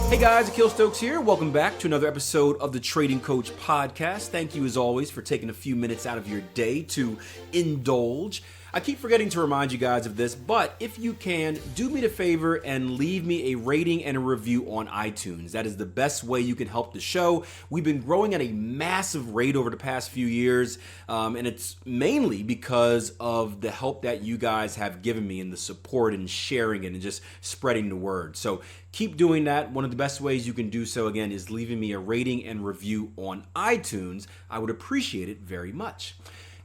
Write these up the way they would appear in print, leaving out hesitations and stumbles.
Hey guys, Akil Stokes here. Welcome back to another episode of the Trading Coach Podcast. Thank you as always for taking a few minutes out of your day to indulge. I keep forgetting to remind you guys of this, but if you can, do me the favor and leave me a rating and a review on iTunes. That is the best way you can help the show. We've been growing at a massive rate over the past few years, and it's mainly because of the help that you guys have given me and the support and sharing it and just spreading the word. So keep doing that. One of the best ways you can do so, again, is leaving me a rating and review on iTunes. I would appreciate it very much.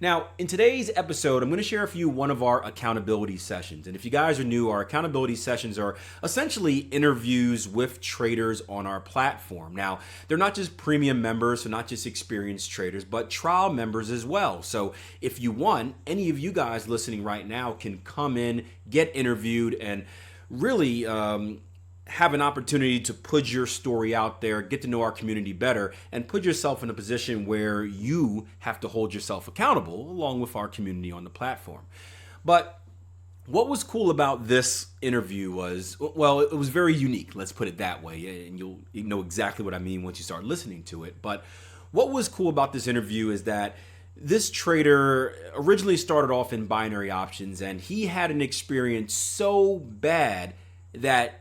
Now, in today's episode, I'm going to share one of our accountability sessions. And if you guys are new, our accountability sessions are essentially interviews with traders on our platform. Now, they're not just premium members, so not just experienced traders, but trial members as well. So if you want, any of you guys listening right now can come in, get interviewed, and really have an opportunity to put your story out there, get to know our community better, and put yourself in a position where you have to hold yourself accountable along with our community on the platform. But what was cool about this interview was, well, it was very unique, let's put it that way, and you'll know exactly what I mean once you start listening to it. But what was cool about this interview is that this trader originally started off in binary options, and he had an experience so bad that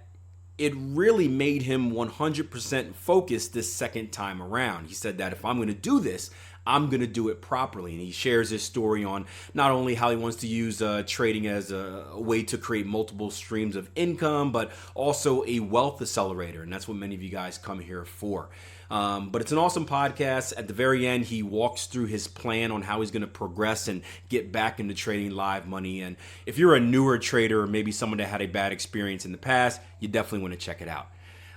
it really made him 100% focused this second time around. He said that if I'm going to do this, I'm going to do it properly. And he shares his story on not only how he wants to use trading as a way to create multiple streams of income, but also a wealth accelerator. And that's what many of you guys come here for. But it's an awesome podcast. At the very end, he walks through his plan on how he's going to progress and get back into trading live money. And if you're a newer trader or maybe someone that had a bad experience in the past, you definitely want to check it out.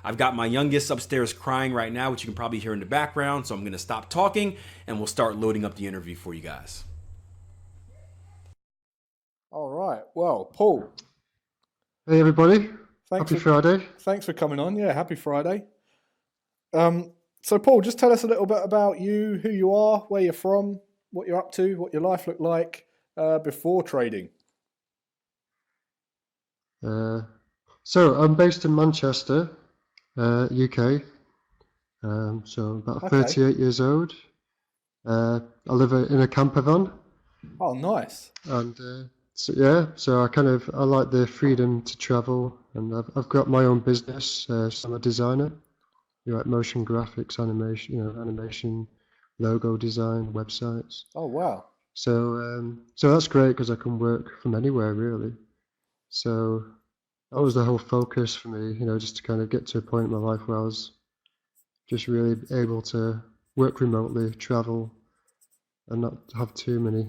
I've got my youngest upstairs crying right now, which you can probably hear in the background. So I'm going to stop talking and we'll start loading up the interview for you guys. All right. Well, Paul. Hey, everybody. Happy Friday. Thanks for coming on. Yeah, happy Friday. So, Paul, just tell us a little bit about you, who you are, where you're from, what you're up to, what your life looked like before trading. So I'm based in Manchester, UK. So about 38 years old. I live in a camper van. Oh, nice. And so I like the freedom to travel, and I've got my own business. So I'm a designer. You like motion graphics, animation, logo design, websites. Oh, wow. So that's great because I can work from anywhere really. So that was the whole focus for me, just to kind of get to a point in my life where I was just really able to work remotely, travel, and not have too many,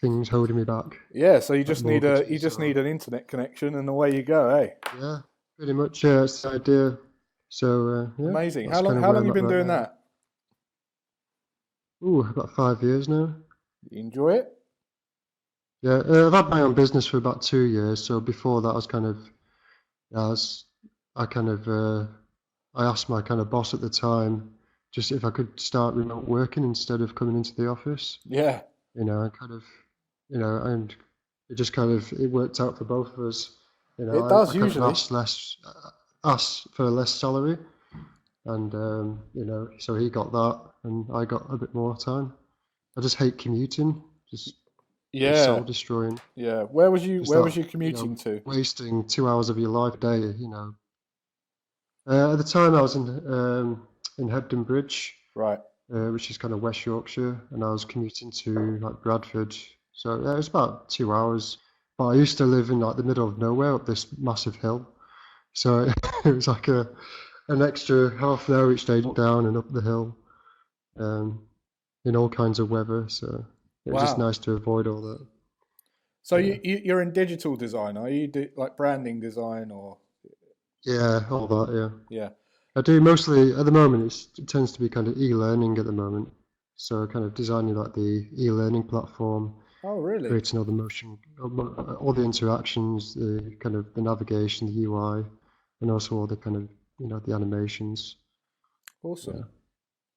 things holding me back. Yeah, so you just need an internet connection, and away you go, eh? Yeah, pretty much. Yeah, that's the idea. So amazing. How long have you been doing that? About 5 years now. You enjoy it? Yeah, I've had my own business for about 2 years. So before that, I asked my kind of boss at the time just if I could start remote working instead of coming into the office. Yeah. And it worked out for both of us. It does usually. Ask for less salary, and so he got that, and I got a bit more time. I just hate commuting, soul destroying. Yeah, where was you commuting to? Wasting 2 hours of your life a day, At the time, I was in Hebden Bridge, right, which is kind of West Yorkshire, and I was commuting to like Bradford. So it was about 2 hours. But I used to live in like the middle of nowhere up this massive hill. So it was like an extra half an hour each day down and up the hill, in all kinds of weather. So it was just nice to avoid all that. So you're in digital design, are you? Like branding design or? Yeah, all that. Yeah. Yeah. I do mostly at the moment. It tends to be kind of e-learning at the moment. So kind of designing like the e-learning platform. Oh, really? Creating all the motion, all the interactions, the kind of the navigation, the UI. And also all the kind of, the animations. Awesome. Yeah.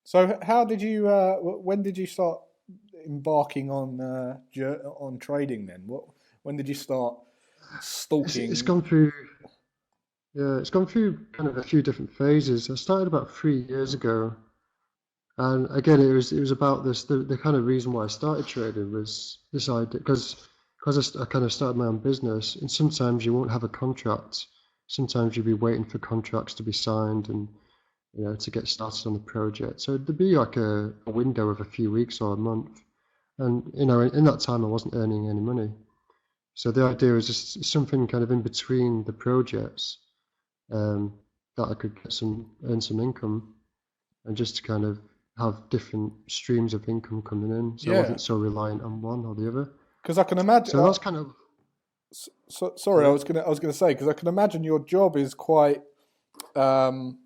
So how did you, when did you start embarking on trading then? When did you start stalking? It's gone through Yeah, it's gone through kind of a few different phases. I started about 3 years ago, and again, it was about this. The kind of reason why I started trading was this idea because I kind of started my own business, and sometimes you won't have a contract. Sometimes you'll be waiting for contracts to be signed and to get started on the project. So there'd be like a window of a few weeks or a month, and in that time I wasn't earning any money. So the idea was just something kind of in between the projects, um, that I could earn some income, and just to kind of have different streams of income coming in, so I Yeah, wasn't so reliant on one or the other. because I can imagine. So that's kind of Sorry, yeah, I was gonna say because I can imagine your job is quite um,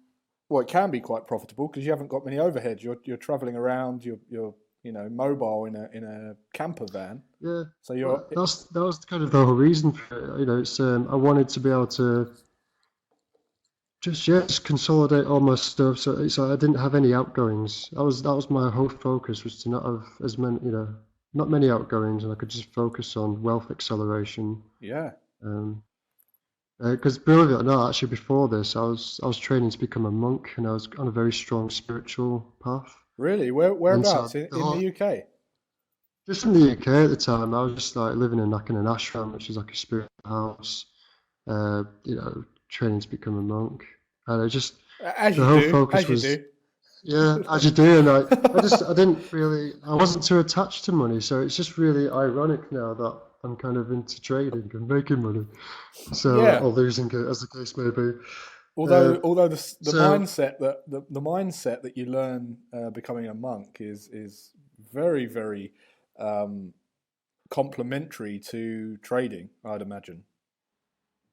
well, it can be quite profitable because you haven't got many overheads. You're traveling around. You're mobile in a camper van. yeah. So you're That was kind of the whole reason for it. It's I wanted to be able to just consolidate all my stuff, so I didn't have any outgoings. That was my whole focus, was to not have as many, not many outgoings, and I could just focus on wealth acceleration. yeah. Um, because believe it or not, actually before this, I was training to become a monk, and I was on a very strong spiritual path. Really? And so Whereabouts in the UK? just in the UK at the time, I was just like living in like in an ashram, which is like a spiritual house. Training to become a monk, and I just As the you whole do, focus as you was. do. Yeah, as you do, and I didn't really, I wasn't too attached to money, so it's just really ironic now that I'm kind of into trading and making money, so Yeah. or losing it, as the case may be. Uh, Although the so mindset that the mindset that you learn becoming a monk is very very um, complementary to trading, I'd imagine.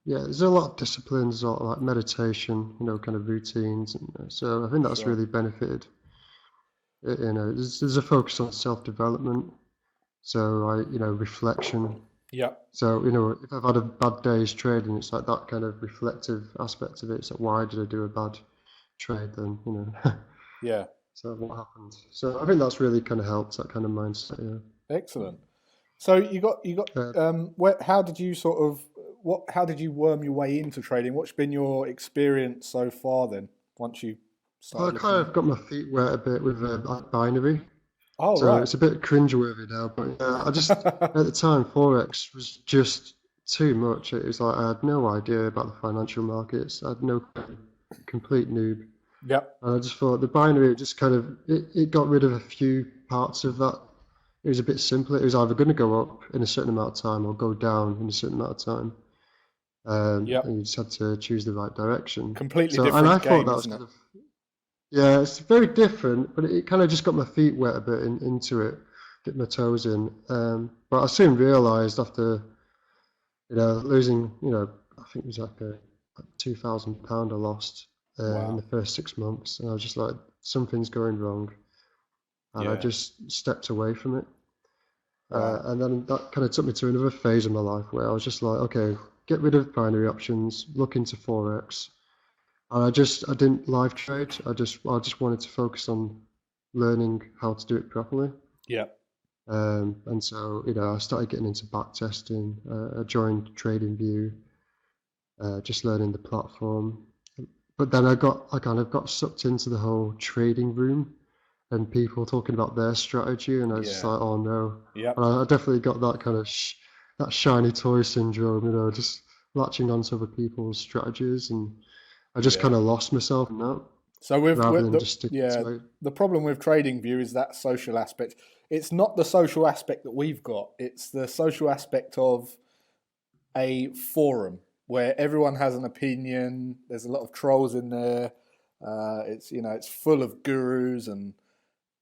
yeah, there's a lot of disciplines, or like meditation, kind of routines, and so I think that's Sure. really benefited. There's a focus on self-development, so reflection. Yeah. So, if I've had a bad day's trading, it's like that kind of reflective aspect of it. It's like, why did I do a bad trade then, Yeah. So what happened? So I think that's really kind of helped, that kind of mindset, yeah. Excellent. So you got Uh, how did you sort of how did you worm your way into trading? What's been your experience so far then? Once you I started looking kind in. of got my feet wet a bit with like binary. Oh So right. it's a bit cringeworthy now, but I just, at the time, Forex was just too much. It was like I had no idea about the financial markets. I had no complete noob. Yep. And I just thought the binary just kind of it got rid of a few parts of that. It was a bit simpler. It was either going to go up in a certain amount of time or go down in a certain amount of time. Yep. And you just had to choose the right direction. Completely So, and I different thought game, that was isn't it? kind of, yeah, it's very different, but it kind of just got my feet wet a bit into it, dipped my toes in. But I soon realized after, losing, I think it was like £2,000 I lost in Wow. the first 6 months, and I was just like, something's going wrong, and I Yeah. just stepped away from it. Wow. And then that kind of took me to another phase of my life where I was just like, okay, get rid of binary options, look into Forex. And I didn't live trade. I just wanted to focus on learning how to do it properly. Yep. And so, I started getting into back testing. I joined TradingView, just learning the platform. But then I kind of got sucked into the whole trading room and people talking about their strategy, and I was just Yeah. like, oh no. And Yep. I definitely got that kind of that shiny toy syndrome, just latching onto other people's strategies, and I just kind Yeah. of lost myself in that So rather with than the just sticking yeah, to it. the problem with trading view is that social aspect. It's not the social aspect that we've got. It's the social aspect of a forum where everyone has an opinion. There's a lot of trolls in there. It's it's full of gurus and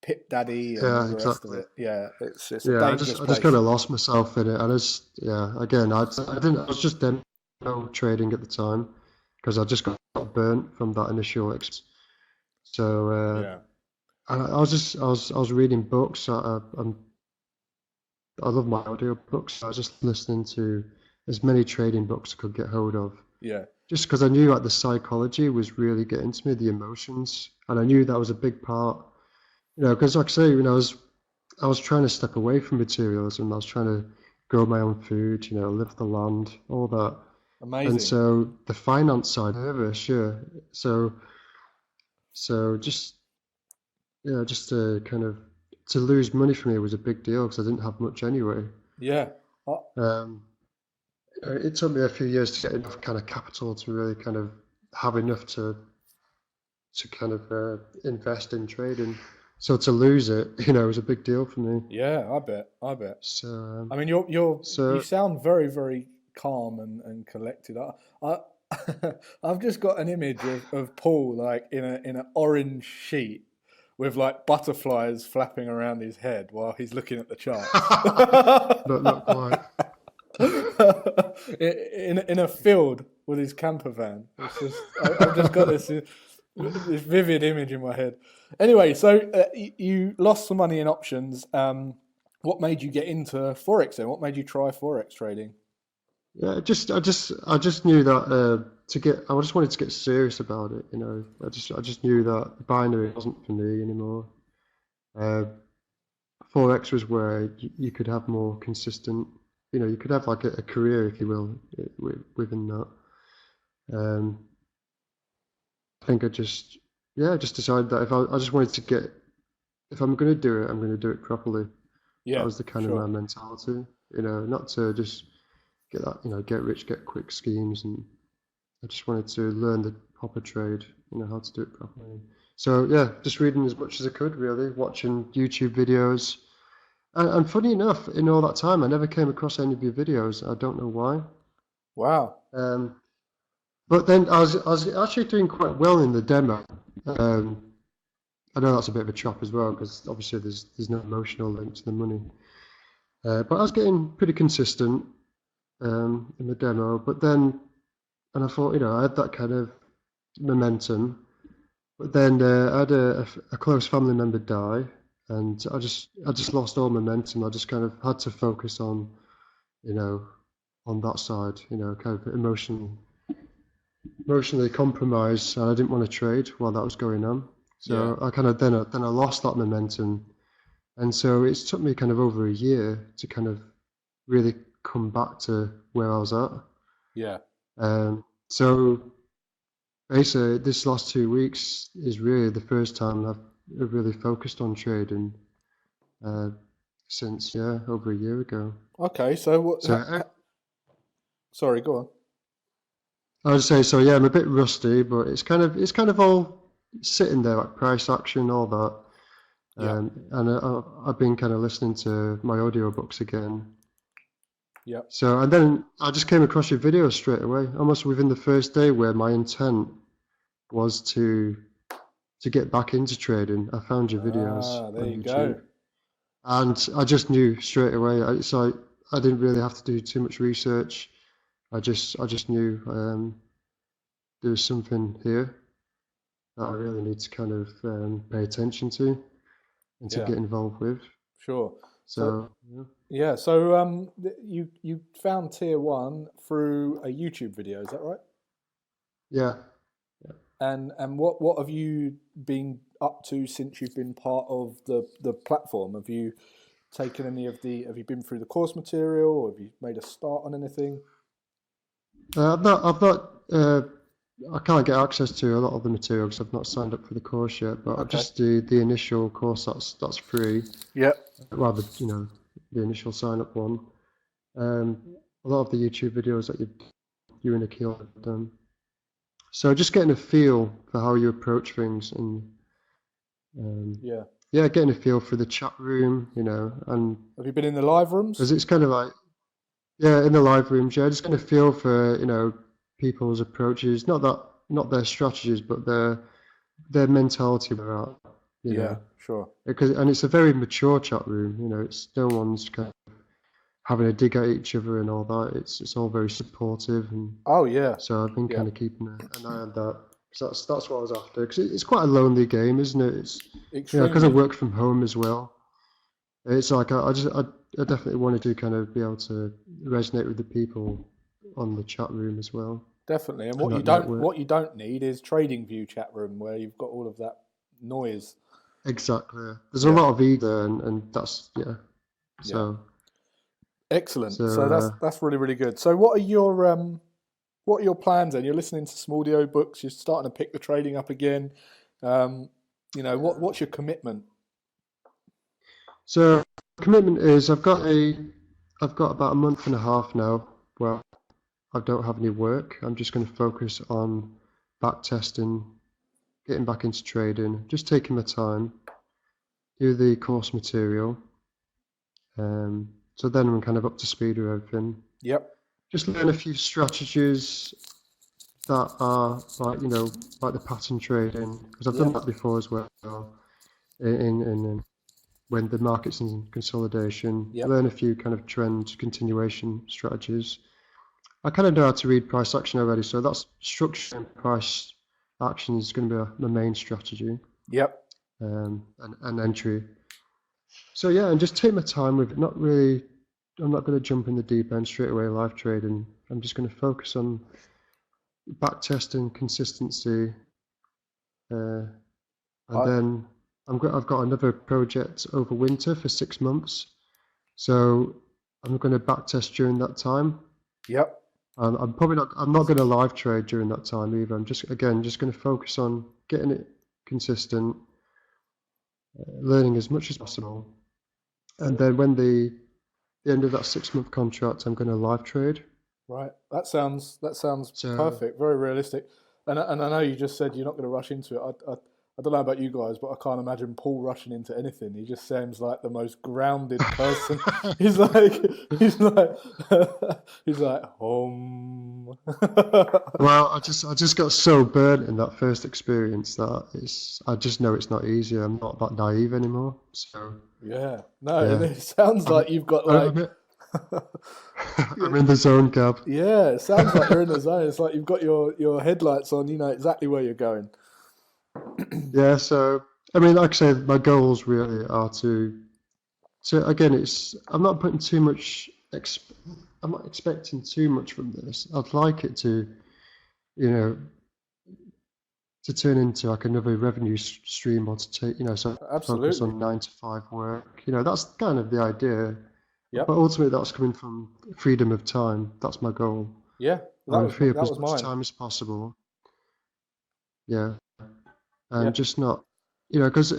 Pip Daddy and all Yeah, the rest of exactly. it. Yeah, it's a Yeah, dangerous I just kind place. of lost myself in it, and yeah, again, I didn't, I was just demo trading at the time because I just got burnt from that initial experience. So, Yeah, I was reading books. I love my audio books. I was just listening to as many trading books I could get hold of, yeah, just because I knew like the psychology was really getting to me, the emotions, and I knew that was a big part. Because like I say, I was trying to step away from materialism. I was trying to grow my own food, live the land, all that. Amazing. so the finance side, nervous, yeah. So just just to kind of to lose money for me was a big deal because I didn't have much anyway. Yeah. Um, it took me a few years to get enough kind of capital to really kind of have enough to kind of invest in trading. So to lose it, was a big deal for me. Yeah, I bet. I bet. So I mean, you so sound very, very calm and collected. I I've just got an image of Paul like in an orange sheet with like butterflies flapping around his head while he's looking at the charts. not quite. In a field with his camper van. It's just I've just got this vivid image in my head. Anyway, so you lost some money in options. What made you get into forex then? What made you try forex trading? Yeah, I just knew that I just wanted to get serious about it. I just knew that binary wasn't for me anymore. Uh, Forex was where you could have more consistent, you could have like a career, if you will, within that. Um, I think I just decided that I just wanted to if I'm going to do it, I'm going to do it properly. That Yeah, was the kind of my sure. mentality, not to just get that, get rich, get quick schemes. And I just wanted to learn the proper trade, how to do it properly. So yeah, just reading as much as I could, really, watching YouTube videos. And funny enough, in all that time, I never came across any of your videos. I don't know why. Wow. Um, but then I was actually doing quite well in the demo. Um, I know that's a bit of a chop as well because obviously there's no emotional link to the money. But I was getting pretty consistent in the demo. But then, and I thought, I had that kind of momentum. But then I had a close family member die, and I just lost all momentum. I just kind of had to focus on, on that side, kind of emotionally compromised, and I didn't want to trade while that was going on. Yeah. So I kind of then I lost that momentum, and so it took me kind of over a year to kind of really come back to where I was at. Yeah. So basically, this last 2 weeks is really the first time I've really focused on trading uh, since over a year ago. Okay. So what? So Sorry, go on. I would say so. Yeah, I'm a bit rusty, but it's kind of all sitting there like price action, all that. Yeah. And I've been kind of listening to my audiobooks again. Yeah. So, and then I just came across your video straight away, almost within the first day, where my intent was to get back into trading. I found your videos Ah, there on you YouTube, go. and I just knew straight away. It's like I didn't really have to do too much research. I just knew there was something here that I really need to kind of pay attention to and to Yeah. get involved with. Sure. So So yeah. yeah. So you found tier one through a YouTube video. Is that right? Yeah. And what have you been up to since you've been part of the platform? Have you taken any of the? Have you been through the course material, or have you made a start on anything? I've not, I can't get access to a lot of the material because I've not signed up for the course yet. But Okay. just the initial course that's free. Yep. Rather, the initial sign up one. A lot of the YouTube videos that you and Akil have done. So just getting a feel for how you approach things and Yeah. yeah, getting a feel for the chat room, and Have you been in the live rooms? because it's kind of like in the live rooms, just getting a feel for people's approaches, not their strategies, but their mentality about Yeah. Sure. and it's a very mature chat room, it's no one's kind of having a dig at each other and all that. It's all very supportive, and Oh yeah. so I've been Yeah. kind of keeping an eye on that. So that's what I was after. Because it's quite a lonely game, isn't it? It's because I Extremely. work from home as well. It's like I definitely wanted to kind of be able to resonate with the people on the chat room as well, Definitely. And and what you that don't network. what you don't need is trading view chat room where you've got all of that noise. Exactly. There's a Yeah. lot of ego, and that's Yeah. So Excellent. So so that's really really good. So what are your what are your plans then? You're listening to some audio books. You're starting to pick the trading up again. What's your commitment? So commitment is I've got about a month and a half now where I don't have any work. I'm just going to focus on back testing, getting back into trading, just taking my time, do the course material. So then I'm kind of up to speed with everything. Yep. Just learn a few strategies that are like the pattern trading, because I've done that before as well. In when the market's in consolidation, learn a few kind of trend continuation strategies. I kind of know how to read price action already, so that's structuring price action is going to be my main strategy. Yep. And entry. So yeah, and just take my time with it. I'm not going to jump in the deep end straight away live trading. I'm just going to focus on back testing, consistency, and then I've got another project over winter for 6 months. So I'm going to back test during that time. Yep. I'm not going to live trade during that time either. I'm just going to focus on getting it consistent, learning as much as possible. And then when the end of that 6-month contract, I'm going to live trade. Right. That sounds perfect. Very realistic. And I know you just said you're not going to rush into it. I don't know about you guys, but I can't imagine Paul rushing into anything. He just seems like the most grounded person. he's like home. Well, I just got so burnt in that first experience that I just know it's not easy. I'm not that naive anymore. So yeah, no, it sounds like you've got like. I'm in the zone, Gab. Yeah, it sounds like you're in the zone. It's like you've got your headlights on. You know exactly where you're going. Yeah, so I mean, like I said, my goals really are to again, I'm not putting too much. I'm not expecting too much from this. I'd like it to, to turn into like another revenue stream, or to take, so focus on 9 to 5 work. That's kind of the idea. Yep. But ultimately, that's coming from freedom of time. That's my goal. Yeah, free up as much time as possible. Yeah. And just not, because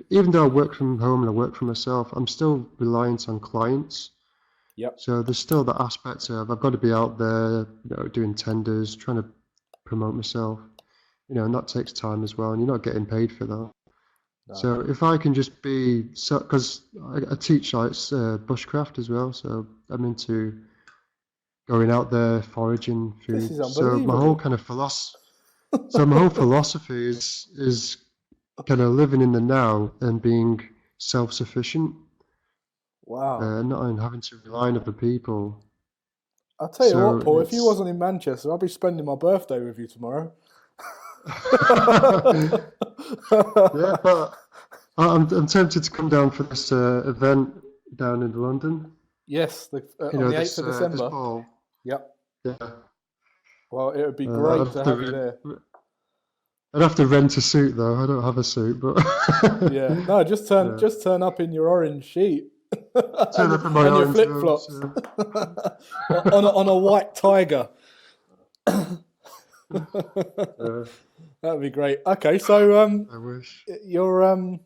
even though I work from home and I work for myself, I'm still reliant on clients. Yep. So there's still that aspect of I've got to be out there, doing tenders, trying to promote myself, and that takes time as well, and you're not getting paid for that. No. So if I can just because I teach bushcraft as well, so I'm into going out there, foraging food. This is unbelievable. So my whole kind of philosophy is kind of living in the now and being self-sufficient. Wow. Not having to rely on other people. I'll tell you what, Paul, if you wasn't in Manchester, I'd be spending my birthday with you tomorrow. Yeah, but I'm tempted to come down for this event down in London. Yes, on the 8th of December. This ball. Yep. Yeah. Well, it would be great to have you there. I'd have to rent a suit though. I don't have a suit, but yeah. No, just turn up in your orange sheet. Turn up in my orange flip flops. on a white tiger. That'd be great. Okay, so I wish you're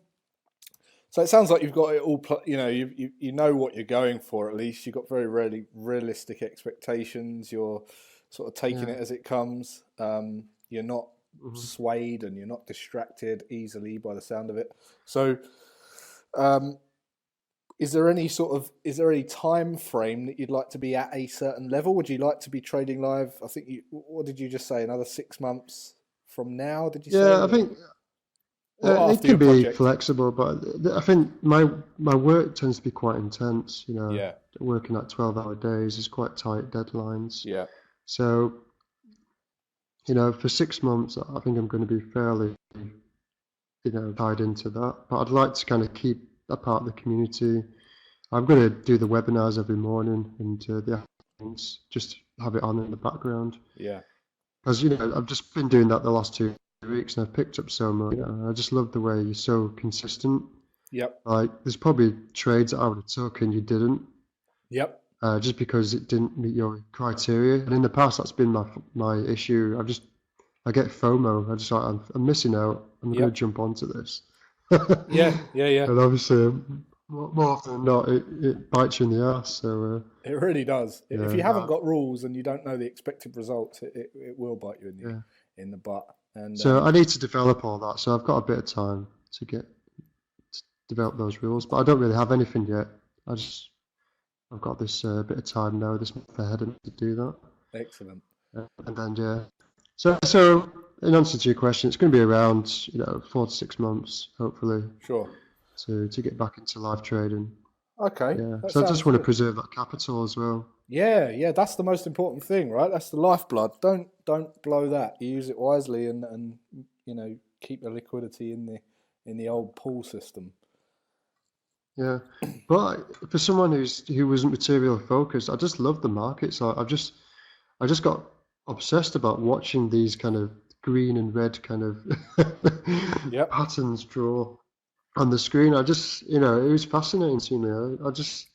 so it sounds like you've got it all. You know what you're going for. At least you've got very really realistic expectations. You're sort of taking it as it comes. You're not swayed and you're not distracted easily by the sound of it. So, is there any time frame that you'd like to be at a certain level? Would you like to be trading live? I think what did you just say? Another 6 months from now? Did you say? Yeah, I think it can be flexible, but I think my work tends to be quite intense. Working at 12-hour days is quite tight deadlines. Yeah. So, for 6 months, I think I'm going to be fairly, tied into that. But I'd like to kind of keep a part of the community. I'm going to do the webinars every morning and the afternoons, just have it on in the background. Yeah. Because, I've just been doing that the last 2 weeks and I've picked up so much. I just love the way you're so consistent. Yep. Like, there's probably trades that I would have took and you didn't. Yep. just because it didn't meet your criteria. And in the past, that's been my issue. I get FOMO. I just like I'm missing out. I'm going to Yep. jump onto this. Yeah. And obviously, more often than not, it bites you in the ass. So It really does. If yeah, you haven't got rules and you don't know the expected results, it will bite you yeah. in the butt. And So I need to develop all that. So I've got a bit of time to develop those rules, but I don't really have anything yet. I've got this bit of time now, this month ahead, and to do that. excellent. And then yeah. So in answer to your question, it's going to be around 4 to 6 months, hopefully, Sure. to get back into live trading. Okay. Yeah. That So I sounds just want to good. preserve that capital as well. Yeah. That's the most important thing, right? That's the lifeblood. Don't blow that. You use it wisely and keep the liquidity in the old pool system. Yeah. But for someone who wasn't material focused, I just love the market. So I just got obsessed about watching these kind of green and red kind of Yep. patterns draw on the screen. It was fascinating to me. I just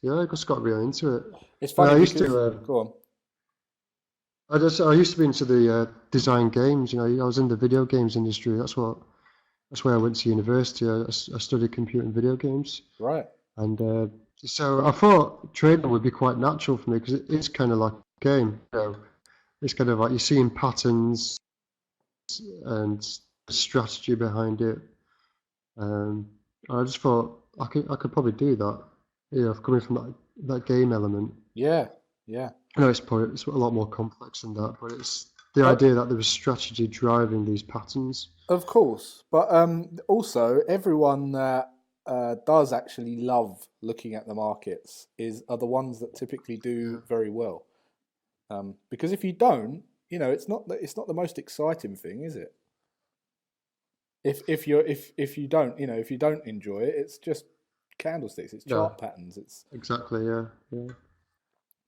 got really into it. It's And funny I used because to, go on. I used to be into the design games. I was in the video games industry. That's where I went to university. I studied computer and video games. Right. And so I thought trading would be quite natural for me because it's kind of like a game. It's kind of like you're seeing patterns and strategy behind it. I just thought I could probably do that. Coming from that game element. Yeah. I know it's a lot more complex than that, but it's the Uh, idea that there was strategy driving these patterns. Of course, but also everyone that does actually love looking at the markets are the ones that typically do very well. Because if you don't, it's not the most exciting thing, is it? If you don't, if you don't enjoy it, it's just candlesticks, it's Yeah, chart patterns, it's exactly.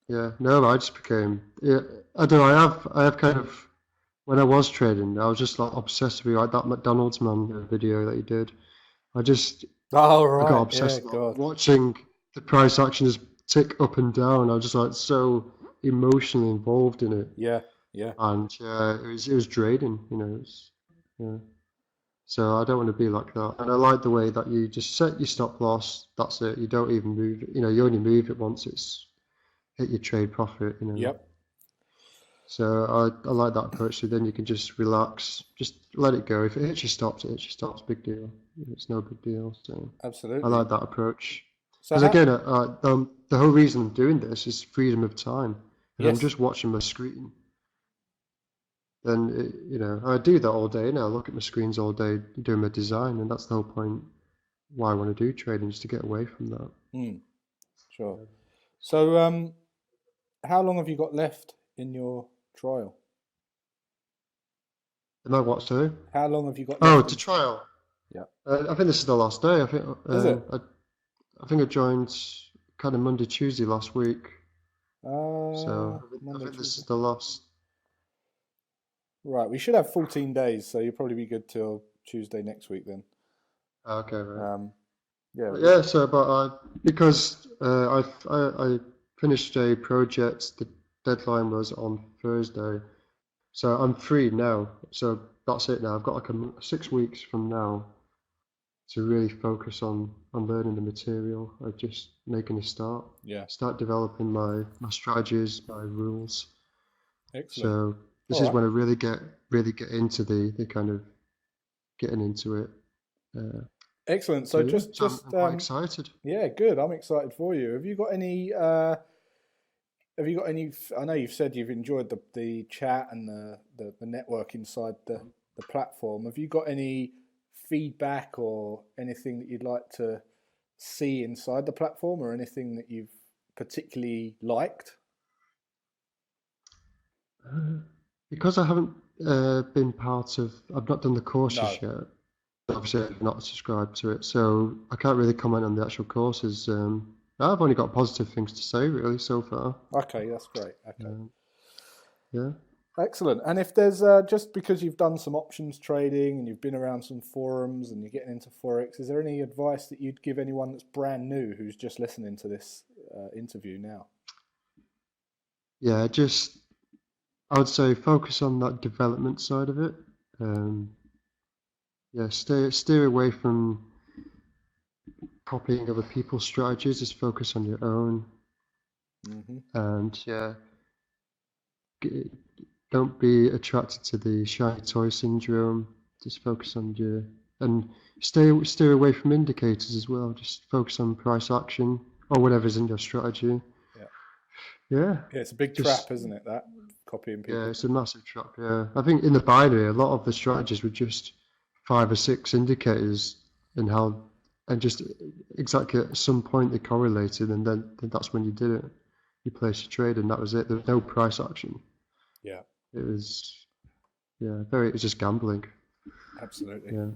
Yeah. No, I just became. Yeah, I don't know. I have kind of when I was trading, I was just like obsessed with like that McDonald's man video that he did. I just oh I got right, yeah, obsessed with God, watching the price action just tick up and down. I was just like so emotionally involved in it, yeah, yeah, and it was draining. Yeah. So I don't want to be like that. And I like the way that you just set your stop loss. That's it. You don't even move it. You only move it once it's hit your trade profit. yep, So I like that approach. So then you can just relax, just let it go. If it hits your stops, it hits your stops. Big deal. It's no big deal. So I absolutely. like that approach. So Because how? again, the whole reason I'm doing this is freedom of time. If I'm Yes, just watching my screen, then I do that all day now. I look at my screens all day doing my design, and that's the whole point. Why I want to do trading is to get away from that. sure. So how long have you got left in your trial? Am I what, sorry? How long have you got Oh, left to in? trial. Yeah. I think this is the last day. Is it? I think I joined kind of Monday, Tuesday last week. So I Monday, think this Tuesday. is the last. Right, we should have 14 days, so you'll probably be good till Tuesday next week then. Okay, right. Um, yeah, Yeah. So, but because I finished a project, the deadline was on Thursday. So I'm free now. So that's it now. I've got like 6 weeks from now to really focus on learning the material. I'm just making a start. yeah, Start developing my strategies, my rules. excellent. So this All is right, when I really get into the kind of getting into it. Uh, excellent. so So yeah, just so just I'm quite excited. yeah, good. I'm excited for you. Have you got any? Have you got any? I know you've said you've enjoyed the chat and the network inside the platform. Have you got any feedback or anything that you'd like to see inside the platform, or anything that you've particularly liked? Because I haven't been part of, I've not done the courses No. yet. Obviously, I've not subscribed to it, so I can't really comment on the actual courses. I've only got positive things to say really so far. Okay, that's great. Okay. Um, yeah. Excellent. And if there's just because you've done some options trading and you've been around some forums and you're getting into Forex, is there any advice that you'd give anyone that's brand new who's just listening to this interview now? yeah, just I would say focus on that development side of it. Um, yeah, steer away from copying other people's strategies. Just focus on your own, Hmm. and yeah, g- don't be attracted to the shiny toy syndrome. Just focus on your and steer away from indicators as well. Just focus on price action or whatever's in your strategy. Yeah. Yeah, Yeah, it's a big just trap, isn't it? That copying yeah, people. it's a massive trap. Yeah, I think in the binary, a lot of the strategies were just 5 or 6 indicators and how, and just exactly at some point they correlated, and then that's when you did it. You placed your trade, and that was it. There was no price action. Yeah, It was it was just gambling. absolutely. Yeah,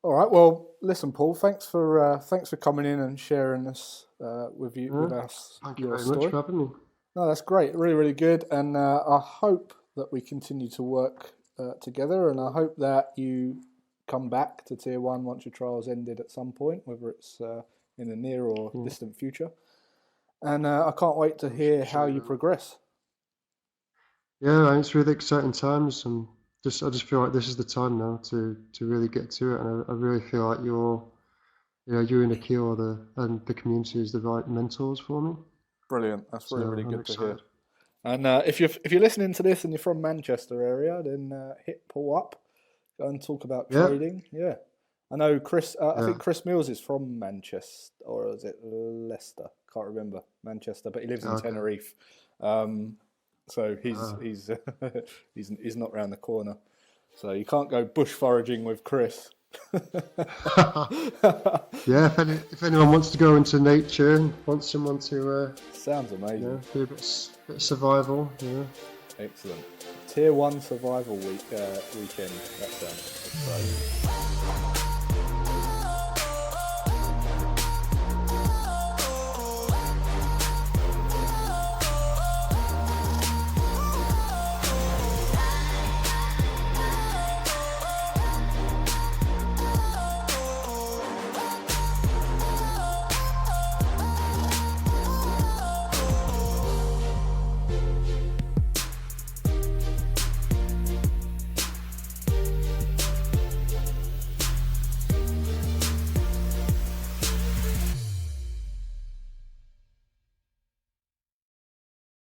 All right. Well, listen, Paul. Thanks for coming in and sharing this with yeah. us Thank you your very much story. for having me. No, that's great. Really, really good. And I hope that we continue to work together. And I hope that you come back to Tier 1 once your trial's ended at some point, whether it's in the near or Yeah, distant future. And I can't wait to hear how appreciate you it, man. progress. Yeah, it's really exciting times, and I just feel like this is the time now to really get to it, and I really feel like you and Akil and the community is the right mentors for me. Brilliant. That's So really, really I'm good to hear. excited. And if you're listening to this and you're from Manchester area, then hit Paul up. Go and talk about Yeah, trading. Yeah, I know Chris. I yeah, think Chris Mills is from Manchester, or is it Leicester? Can't remember Manchester, but he lives in okay. Tenerife. So he's he's not round the corner. So you can't go bush foraging with Chris. Yeah, if anyone wants to go into nature and wants someone to Sounds amazing. do a bit of survival, Excellent. Tier 1 survival weekend. That sounds exciting.